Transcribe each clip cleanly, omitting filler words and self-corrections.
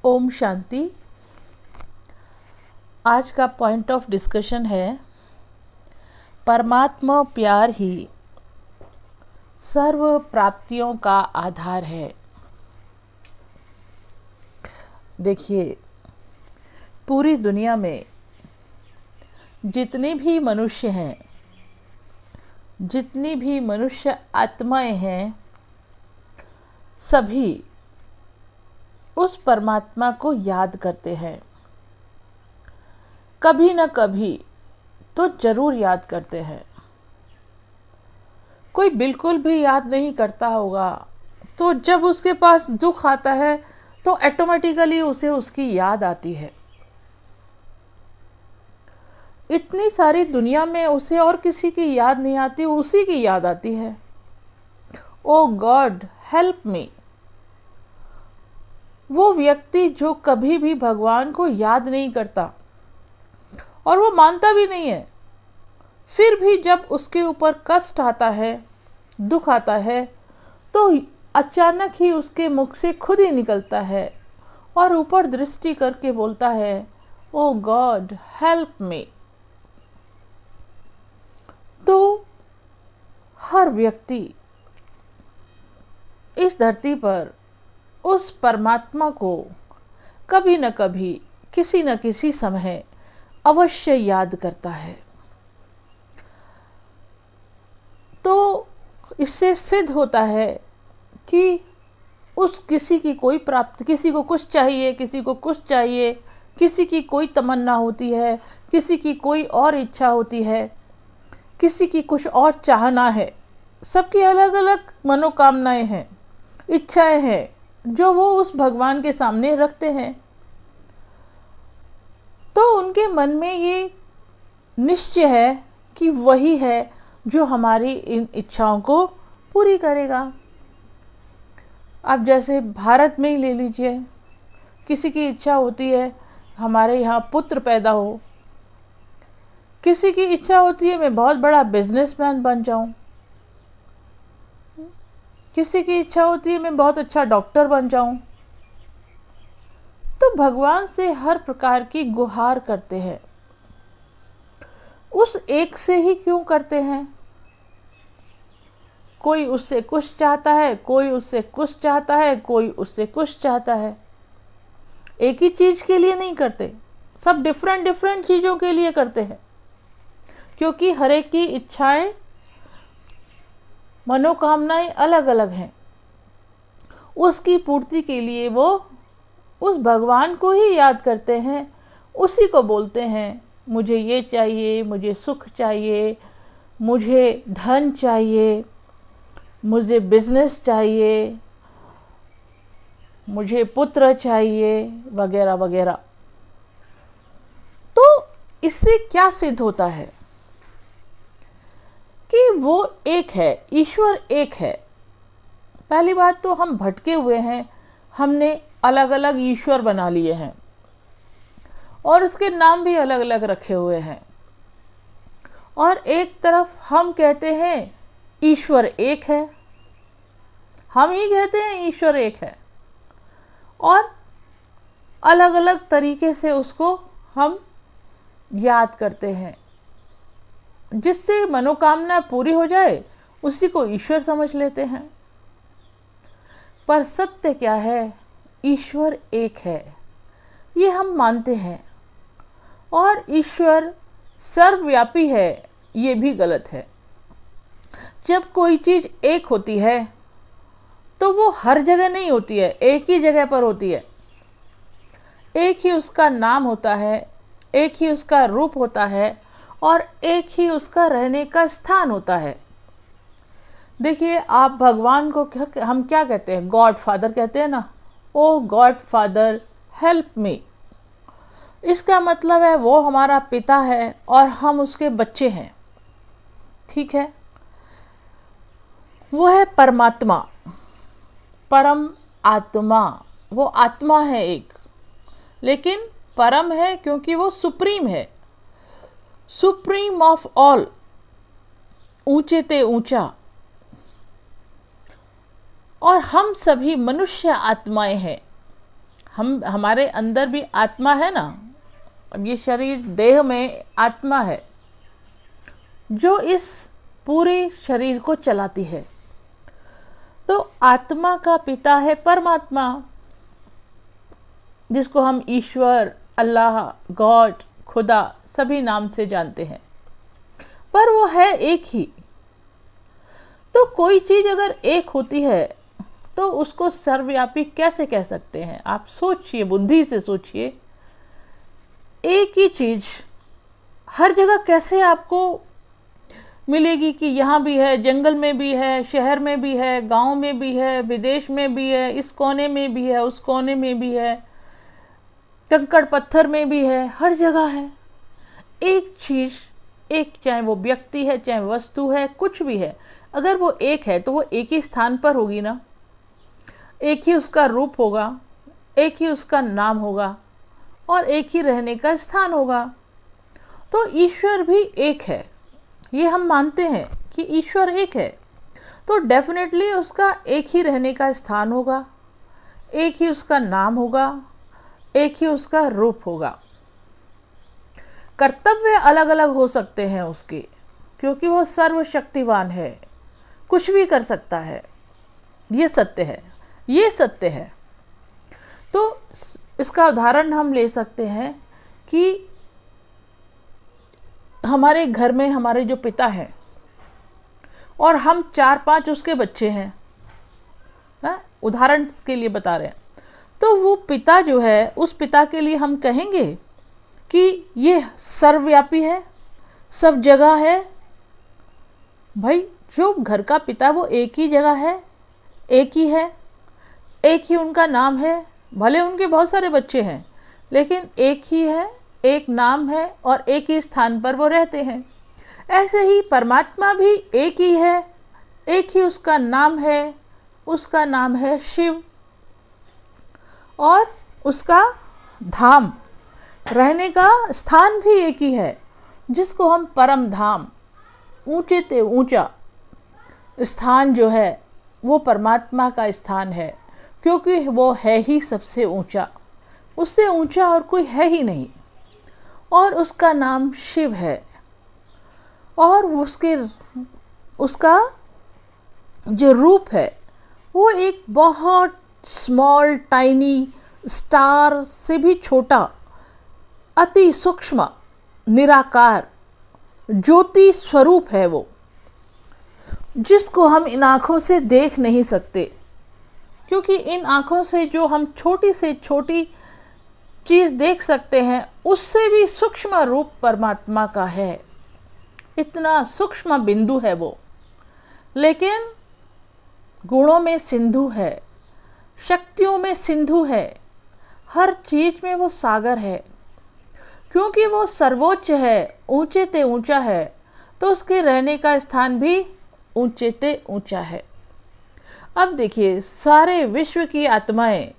ओम शांति। आज का point of discussion है परमात्मा प्यार ही सर्व प्राप्तियों का आधार है। देखिए, पूरी दुनिया में जितने भी मनुष्य हैं, जितनी भी मनुष्य आत्माएं हैं, सभी उस परमात्मा को याद करते हैं। कभी न कभी तो जरूर याद करते हैं। कोई बिल्कुल भी याद नहीं करता होगा, तो जब उसके पास दुख आता है तो ऑटोमेटिकली उसे उसकी याद आती है। इतनी सारी दुनिया में उसे और किसी की याद नहीं आती, उसी की याद आती है। ओ गॉड हेल्प मी। वो व्यक्ति जो कभी भी भगवान को याद नहीं करता और वो मानता भी नहीं है, फिर भी जब उसके ऊपर कष्ट आता है, दुख आता है, तो अचानक ही उसके मुख से खुद ही निकलता है और ऊपर दृष्टि करके बोलता है, ओ गॉड हेल्प मी। तो हर व्यक्ति इस धरती पर उस परमात्मा को कभी न कभी, किसी न किसी समय अवश्य याद करता है। तो इससे सिद्ध होता है कि उस किसी की कोई प्राप्ति, किसी को कुछ चाहिए, किसी को कुछ चाहिए, किसी की कोई तमन्ना होती है, किसी की कोई और इच्छा होती है, किसी की कुछ और चाहना है। सबकी अलग अलग मनोकामनाएं हैं, इच्छाएं हैं, जो वो उस भगवान के सामने रखते हैं। तो उनके मन में ये निश्चय है कि वही है जो हमारी इन इच्छाओं को पूरी करेगा। आप जैसे भारत में ही ले लीजिए, किसी की इच्छा होती है हमारे यहाँ पुत्र पैदा हो, किसी की इच्छा होती है मैं बहुत बड़ा बिजनेसमैन बन जाऊं, किसी की इच्छा होती है मैं बहुत अच्छा डॉक्टर बन जाऊं। तो भगवान से हर प्रकार की गुहार करते हैं। उस एक से ही क्यों करते हैं? कोई उससे कुछ चाहता है, कोई उससे कुछ चाहता है, कोई उससे कुछ चाहता है। एक ही चीज के लिए नहीं करते, सब डिफरेंट डिफरेंट चीजों के लिए करते हैं, क्योंकि हर एक की इच्छाएं, मनोकामनाएं अलग अलग हैं। उसकी पूर्ति के लिए वो उस भगवान को ही याद करते हैं, उसी को बोलते हैं, मुझे ये चाहिए, मुझे सुख चाहिए, मुझे धन चाहिए, मुझे बिजनेस चाहिए, मुझे पुत्र चाहिए, वगैरह वगैरह। तो इससे क्या सिद्ध होता है कि वो एक है, ईश्वर एक है। पहली बात तो हम भटके हुए हैं, हमने अलग अलग ईश्वर बना लिए हैं और उसके नाम भी अलग अलग रखे हुए हैं। और एक तरफ हम कहते हैं ईश्वर एक है, हम ही कहते हैं ईश्वर एक है, और अलग अलग तरीके से उसको हम याद करते हैं। जिससे मनोकामना पूरी हो जाए उसी को ईश्वर समझ लेते हैं। पर सत्य क्या है? ईश्वर एक है, ये हम मानते हैं, और ईश्वर सर्वव्यापी है, ये भी गलत है। जब कोई चीज एक होती है तो वो हर जगह नहीं होती है, एक ही जगह पर होती है। एक ही उसका नाम होता है, एक ही उसका रूप होता है, और एक ही उसका रहने का स्थान होता है। देखिए, आप भगवान को हम क्या कहते हैं? गॉड फादर कहते हैं ना। ओ गॉड फादर हेल्प मी। इसका मतलब है वो हमारा पिता है और हम उसके बच्चे हैं। ठीक है, वो है परमात्मा, परम आत्मा। वो आत्मा है एक, लेकिन परम है क्योंकि वो सुप्रीम है, सुप्रीम ऑफ ऑल, ऊंचे ते ऊंचा। और हम सभी मनुष्य आत्माएं हैं, हमारे अंदर भी आत्मा है ना। अब ये शरीर देह में आत्मा है जो इस पूरे शरीर को चलाती है। तो आत्मा का पिता है परमात्मा, जिसको हम ईश्वर, अल्लाह, गॉड, खुदा सभी नाम से जानते हैं, पर वो है एक ही। तो कोई चीज़ अगर एक होती है तो उसको सर्वव्यापी कैसे कह सकते हैं? आप सोचिए, बुद्धि से सोचिए। एक ही चीज़ हर जगह कैसे आपको मिलेगी कि यहाँ भी है, जंगल में भी है, शहर में भी है, गांव में भी है, विदेश में भी है, इस कोने में भी है, उस कोने में भी है, कंकड़ पत्थर में भी है, हर जगह है। एक चीज़ एक, चाहे वो व्यक्ति है, चाहे वस्तु है, कुछ भी है, अगर वो एक है तो वो एक ही स्थान पर होगी ना। एक ही उसका रूप होगा, एक ही उसका नाम होगा और एक ही रहने का स्थान होगा। तो ईश्वर भी एक है, ये हम मानते हैं कि ईश्वर एक है, तो डेफिनेटली उसका एक ही रहने का स्थान होगा, एक ही उसका नाम होगा, एक ही उसका रूप होगा। कर्तव्य अलग अलग हो सकते हैं उसके, क्योंकि वो सर्वशक्तिवान है, कुछ भी कर सकता है। ये सत्य है, ये सत्य है। तो इसका उदाहरण हम ले सकते हैं कि हमारे घर में हमारे जो पिता हैं और हम 4-5 उसके बच्चे हैं, उदाहरण के लिए बता रहे हैं, तो वो पिता जो है, उस पिता के लिए हम कहेंगे कि ये सर्वव्यापी है, सब जगह है। भाई जो घर का पिता वो एक ही जगह है, एक ही है, एक ही उनका नाम है। भले उनके बहुत सारे बच्चे हैं, लेकिन एक ही है, एक नाम है और एक ही स्थान पर वो रहते हैं। ऐसे ही परमात्मा भी एक ही है, एक ही उसका नाम है, उसका नाम है शिव, और उसका धाम, रहने का स्थान भी एक ही है, जिसको हम परम धाम, ऊंचे ते ऊंचा स्थान जो है वो परमात्मा का स्थान है, क्योंकि वो है ही सबसे ऊंचा, उससे ऊंचा और कोई है ही नहीं। और उसका नाम शिव है, और उसका जो रूप है वो एक बहुत स्मॉल टाइनी स्टार से भी छोटा, अति सूक्ष्म, निराकार ज्योति स्वरूप है वो, जिसको हम इन आँखों से देख नहीं सकते, क्योंकि इन आँखों से जो हम छोटी से छोटी चीज़ देख सकते हैं उससे भी सूक्ष्म रूप परमात्मा का है। इतना सूक्ष्म बिंदु है वो, लेकिन गुणों में सिंधु है, शक्तियों में सिंधु है, हर चीज़ में वो सागर है। क्योंकि वो सर्वोच्च है, ऊंचे ते ऊंचा है, तो उसके रहने का स्थान भी ऊंचे ते ऊंचा है। अब देखिए, सारे विश्व की आत्माएं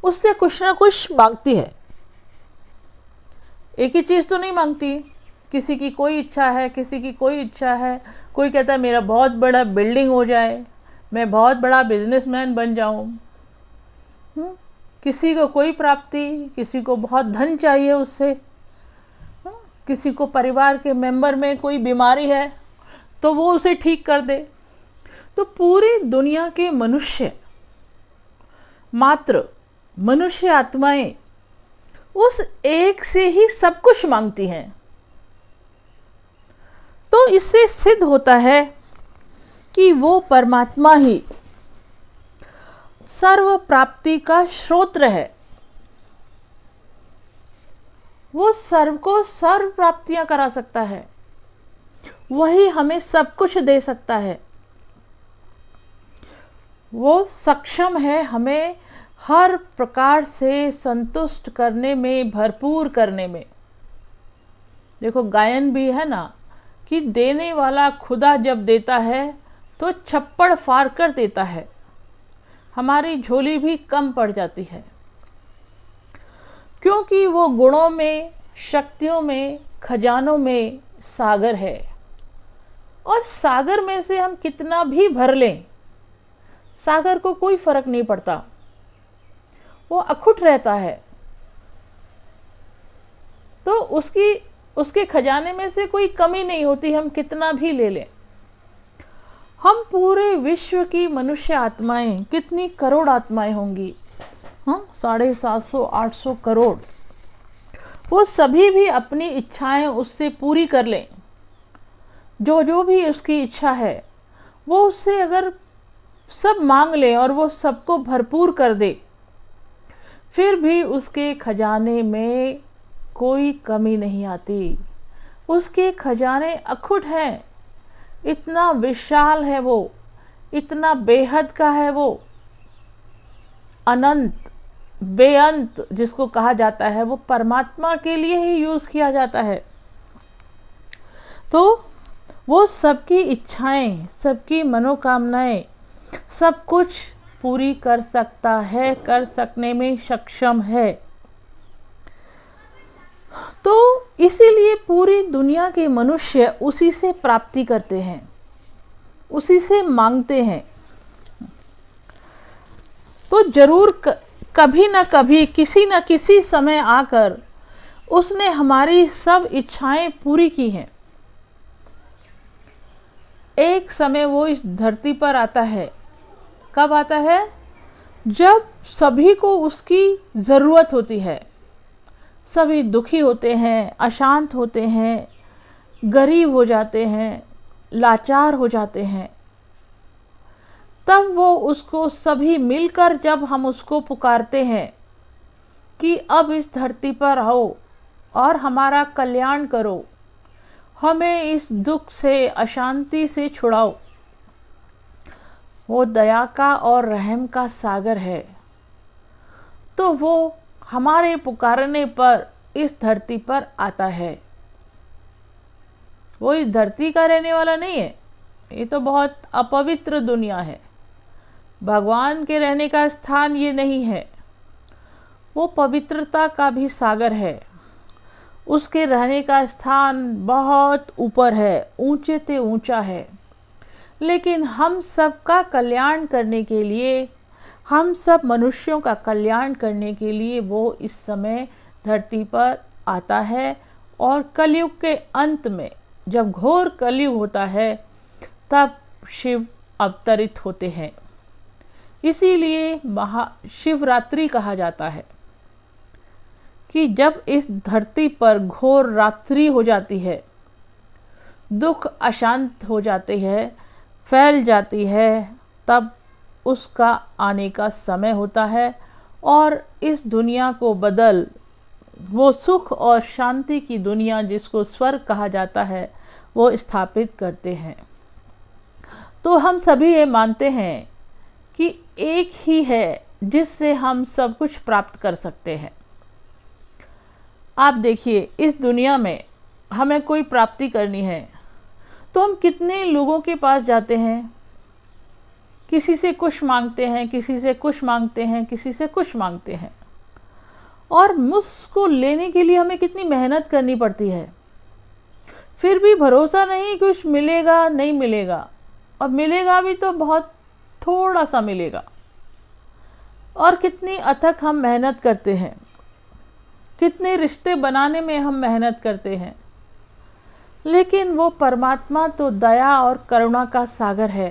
उससे कुछ ना कुछ मांगती है, एक ही चीज़ तो नहीं मांगती। किसी की कोई इच्छा है, किसी की कोई इच्छा है। कोई कहता है मेरा बहुत बड़ा बिल्डिंग हो जाए, मैं बहुत बड़ा बिजनेसमैन बन जाऊं। किसी को कोई प्राप्ति, किसी को बहुत धन चाहिए उससे, किसी को परिवार के मेंबर में कोई बीमारी है तो वो उसे ठीक कर दे। तो पूरी दुनिया के मनुष्य, मात्र मनुष्य आत्माएं उस एक से ही सब कुछ मांगती हैं। तो इससे सिद्ध होता है कि वो परमात्मा ही सर्व प्राप्ति का स्रोत है। वो सर्व को सर्व प्राप्तियां करा सकता है, वही हमें सब कुछ दे सकता है। वो सक्षम है हमें हर प्रकार से संतुष्ट करने में, भरपूर करने में। देखो, गायन भी है ना कि देने वाला खुदा जब देता है तो छप्पड़ फाड़ कर देता है, हमारी झोली भी कम पड़ जाती है, क्योंकि वो गुणों में, शक्तियों में, खजानों में सागर है। और सागर में से हम कितना भी भर लें, सागर को कोई फर्क नहीं पड़ता। वो अखुट रहता है। तो उसके खजाने में से कोई कमी नहीं होती, हम कितना भी ले लें। हम पूरे विश्व की मनुष्य आत्माएं, कितनी करोड़ आत्माएं होंगी, 750 800 करोड़, वो सभी भी अपनी इच्छाएं उससे पूरी कर लें। जो जो भी उसकी इच्छा है वो उससे अगर सब मांग ले और वो सबको भरपूर कर दे, फिर भी उसके खजाने में कोई कमी नहीं आती। उसके खजाने अखुट हैं, इतना विशाल है वो, इतना बेहद का है वो, अनंत बेअंत जिसको कहा जाता है, वो परमात्मा के लिए ही यूज़ किया जाता है। तो वो सबकी इच्छाएं, सबकी मनोकामनाएं, सब कुछ पूरी कर सकता है, कर सकने में सक्षम है। तो इसीलिए पूरी दुनिया के मनुष्य उसी से प्राप्ति करते हैं, उसी से मांगते हैं। तो जरूर कभी ना कभी, किसी न किसी समय आकर उसने हमारी सब इच्छाएं पूरी की हैं। एक समय वो इस धरती पर आता है। कब आता है? जब सभी को उसकी ज़रूरत होती है। सभी दुखी होते हैं, अशांत होते हैं, गरीब हो जाते हैं, लाचार हो जाते हैं। तब वो उसको सभी मिलकर, जब हम उसको पुकारते हैं कि अब इस धरती पर आओ और हमारा कल्याण करो, हमें इस दुख से, अशांति से छुड़ाओ, वो दया का और रहम का सागर है। तो वो हमारे पुकारने पर इस धरती पर आता है। वो इस धरती का रहने वाला नहीं है, ये तो बहुत अपवित्र दुनिया है। भगवान के रहने का स्थान ये नहीं है। वो पवित्रता का भी सागर है। उसके रहने का स्थान बहुत ऊपर है, ऊंचे से ऊंचा है। लेकिन हम सब का कल्याण करने के लिए, हम सब मनुष्यों का कल्याण करने के लिए वो इस समय धरती पर आता है। और कलयुग के अंत में, जब घोर कलयुग होता है, तब शिव अवतरित होते हैं। इसीलिए महाशिवरात्रि कहा जाता है कि जब इस धरती पर घोर रात्रि हो जाती है, दुख अशांत हो जाते हैं, फैल जाती है, तब उसका आने का समय होता है और इस दुनिया को बदल वो सुख और शांति की दुनिया, जिसको स्वर्ग कहा जाता है, वो स्थापित करते हैं। तो हम सभी ये मानते हैं कि एक ही है जिससे हम सब कुछ प्राप्त कर सकते हैं। आप देखिए, इस दुनिया में हमें कोई प्राप्ति करनी है तो हम कितने लोगों के पास जाते हैं, किसी से कुछ मांगते हैं, किसी से कुछ मांगते हैं, किसी से कुछ मांगते हैं, और मुझको लेने के लिए हमें कितनी मेहनत करनी पड़ती है। फिर भी भरोसा नहीं कुछ मिलेगा, नहीं मिलेगा, और मिलेगा भी तो बहुत थोड़ा सा मिलेगा। और कितनी अथक हम मेहनत करते हैं, कितने रिश्ते बनाने में हम मेहनत करते हैं। लेकिन वो परमात्मा तो दया और करुणा का सागर है।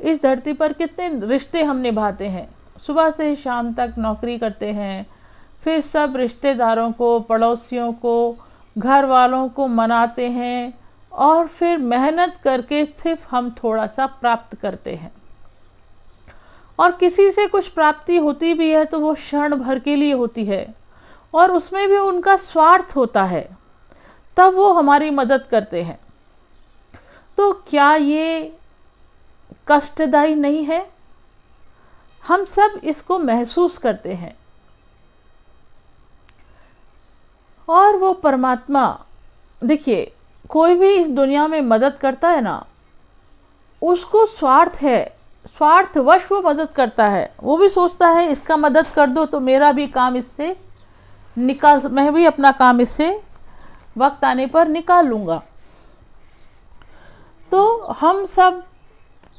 इस धरती पर कितने रिश्ते हम निभाते हैं, सुबह से शाम तक नौकरी करते हैं, फिर सब रिश्तेदारों को, पड़ोसियों को, घर वालों को मनाते हैं, और फिर मेहनत करके सिर्फ हम थोड़ा सा प्राप्त करते हैं। और किसी से कुछ प्राप्ति होती भी है तो वो क्षण भर के लिए होती है, और उसमें भी उनका स्वार्थ होता है, तब वो हमारी मदद करते हैं। तो क्या ये कष्टदायी नहीं है? हम सब इसको महसूस करते हैं। और वो परमात्मा, देखिए, कोई भी इस दुनिया में मदद करता है ना, उसको स्वार्थ है, स्वार्थवश वो मदद करता है। वो भी सोचता है इसका मदद कर दो तो मेरा भी काम इससे निकाल, मैं भी अपना काम इससे वक्त आने पर निकाल लूँगा। तो हम सब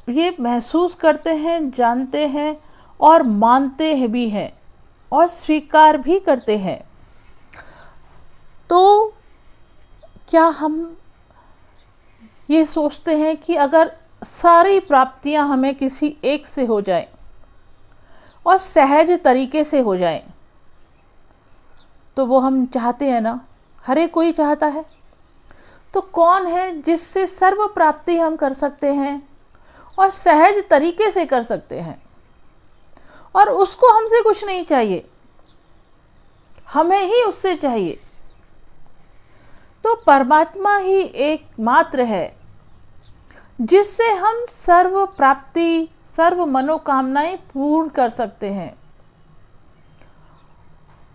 ये महसूस करते हैं, जानते हैं, और मानते हैं भी हैं और स्वीकार भी करते हैं। तो क्या हम ये सोचते हैं कि अगर सारी प्राप्तियां हमें किसी एक से हो जाएं और सहज तरीके से हो जाएं, तो वो हम चाहते हैं ना? हर एक कोई चाहता है। तो कौन है जिससे सर्व प्राप्ति हम कर सकते हैं और सहज तरीके से कर सकते हैं, और उसको हमसे कुछ नहीं चाहिए, हमें ही उससे चाहिए? तो परमात्मा ही एकमात्र है जिससे हम सर्व प्राप्ति, सर्व मनोकामनाएं पूर्ण कर सकते हैं,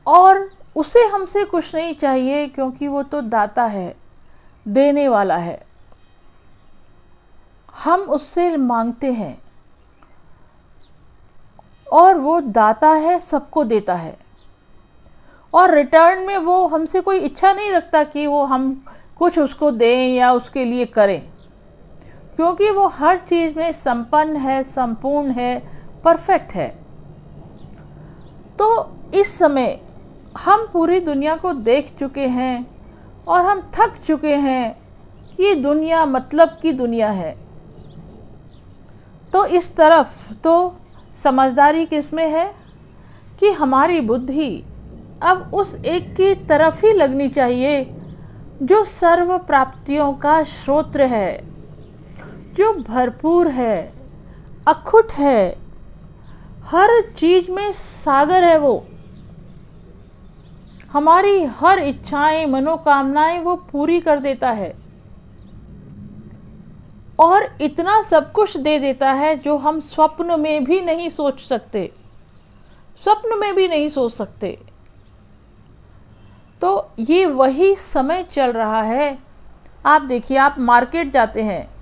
और उसे हमसे कुछ नहीं चाहिए, क्योंकि वो तो दाता है, देने वाला है। हम उससे मांगते हैं और वो दाता है, सबको देता है, और रिटर्न में वो हमसे कोई इच्छा नहीं रखता कि वो हम कुछ उसको दें या उसके लिए करें, क्योंकि वो हर चीज़ में संपन्न है, संपूर्ण है, परफेक्ट है। तो इस समय हम पूरी दुनिया को देख चुके हैं और हम थक चुके हैं कि दुनिया मतलब की दुनिया है। तो इस तरफ तो समझदारी किसमें है कि हमारी बुद्धि अब उस एक की तरफ ही लगनी चाहिए जो सर्व प्राप्तियों का स्रोत है, जो भरपूर है, अखुट है, हर चीज में सागर है। वो हमारी हर इच्छाएं, मनोकामनाएं वो पूरी कर देता है, और इतना सब कुछ दे देता है जो हम स्वप्न में भी नहीं सोच सकते, स्वप्न में भी नहीं सोच सकते। तो ये वही समय चल रहा है। आप देखिए, आप मार्केट जाते हैं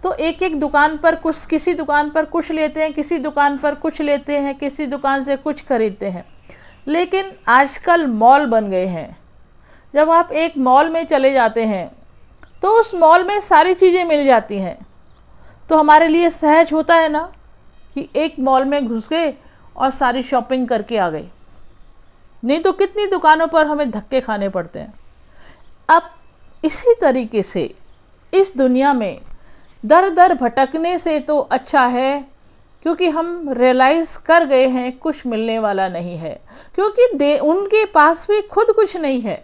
तो एक एक दुकान पर कुछ, किसी दुकान पर कुछ लेते हैं, किसी दुकान पर कुछ लेते हैं, किसी दुकान से कुछ खरीदते हैं। लेकिन आजकल मॉल बन गए हैं। जब आप एक मॉल में चले जाते हैं तो उस मॉल में सारी चीज़ें मिल जाती हैं, तो हमारे लिए सहज होता है ना कि एक मॉल में घुस गए और सारी शॉपिंग करके आ गए। नहीं तो कितनी दुकानों पर हमें धक्के खाने पड़ते हैं। अब इसी तरीके से इस दुनिया में दर दर भटकने से तो अच्छा है, क्योंकि हम रियलाइज़ कर गए हैं कुछ मिलने वाला नहीं है, क्योंकि उनके पास भी खुद कुछ नहीं है,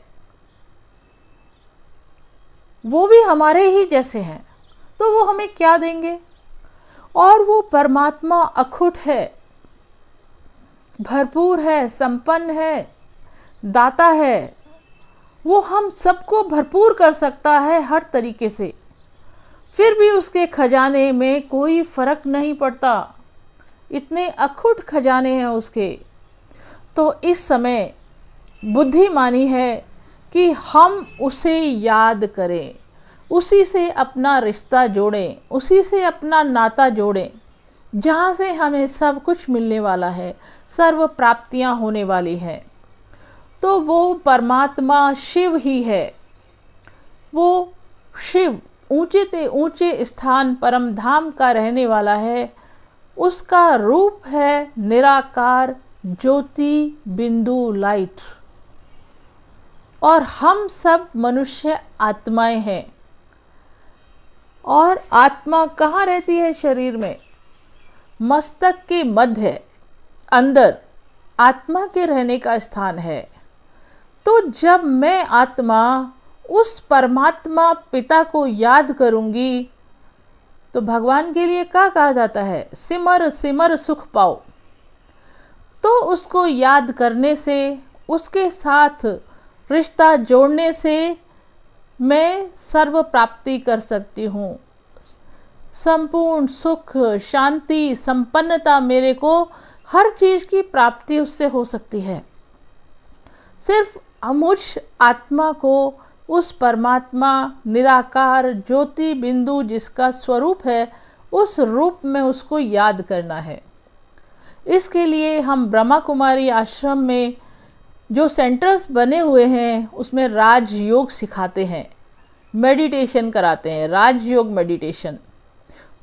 वो भी हमारे ही जैसे हैं, तो वो हमें क्या देंगे? और वो परमात्मा अखुट है, भरपूर है, संपन्न है, दाता है। वो हम सबको भरपूर कर सकता है हर तरीके से, फिर भी उसके खजाने में कोई फर्क नहीं पड़ता। इतने अखुट खजाने हैं उसके। तो इस समय बुद्धिमानी है कि हम उसे याद करें, उसी से अपना रिश्ता जोड़ें, उसी से अपना नाता जोड़ें, जहाँ से हमें सब कुछ मिलने वाला है, सर्व प्राप्तियाँ होने वाली हैं। तो वो परमात्मा शिव ही है। वो शिव ऊंचे ते ऊंचे स्थान परम धाम का रहने वाला है। उसका रूप है निराकार ज्योति बिंदु लाइट, और हम सब मनुष्य आत्माएं हैं। और आत्मा कहाँ रहती है शरीर में? मस्तक के मध्य अंदर आत्मा के रहने का स्थान है। तो जब मैं आत्मा उस परमात्मा पिता को याद करूंगी, तो भगवान के लिए क्या कहा जाता है? सिमर सिमर सुख पाओ। तो उसको याद करने से, उसके साथ रिश्ता जोड़ने से मैं सर्व प्राप्ति कर सकती हूँ। संपूर्ण सुख, शांति, संपन्नता, मेरे को हर चीज़ की प्राप्ति उससे हो सकती है। सिर्फ मुझ आत्मा को उस परमात्मा निराकार ज्योति बिंदु जिसका स्वरूप है, उस रूप में उसको याद करना है। इसके लिए हम ब्रह्मा कुमारी आश्रम में जो सेंटर्स बने हुए हैं उसमें राजयोग सिखाते हैं, मेडिटेशन कराते हैं, राजयोग मेडिटेशन।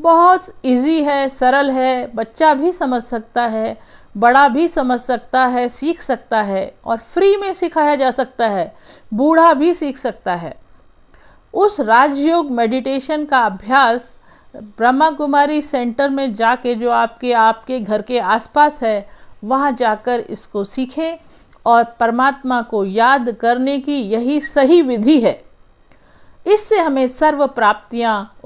बहुत इजी है, सरल है, बच्चा भी समझ सकता है, बड़ा भी समझ सकता है, सीख सकता है, और फ्री में सिखाया जा सकता है, बूढ़ा भी सीख सकता है। उस राजयोग मेडिटेशन का अभ्यास ब्रह्मा कुमारी सेंटर में जाके, जो आपके घर के आसपास है, वहाँ जाकर इसको सीखें। और परमात्मा को याद करने की यही सही विधि है। इससे हमें सर्व प्राप्तियाँ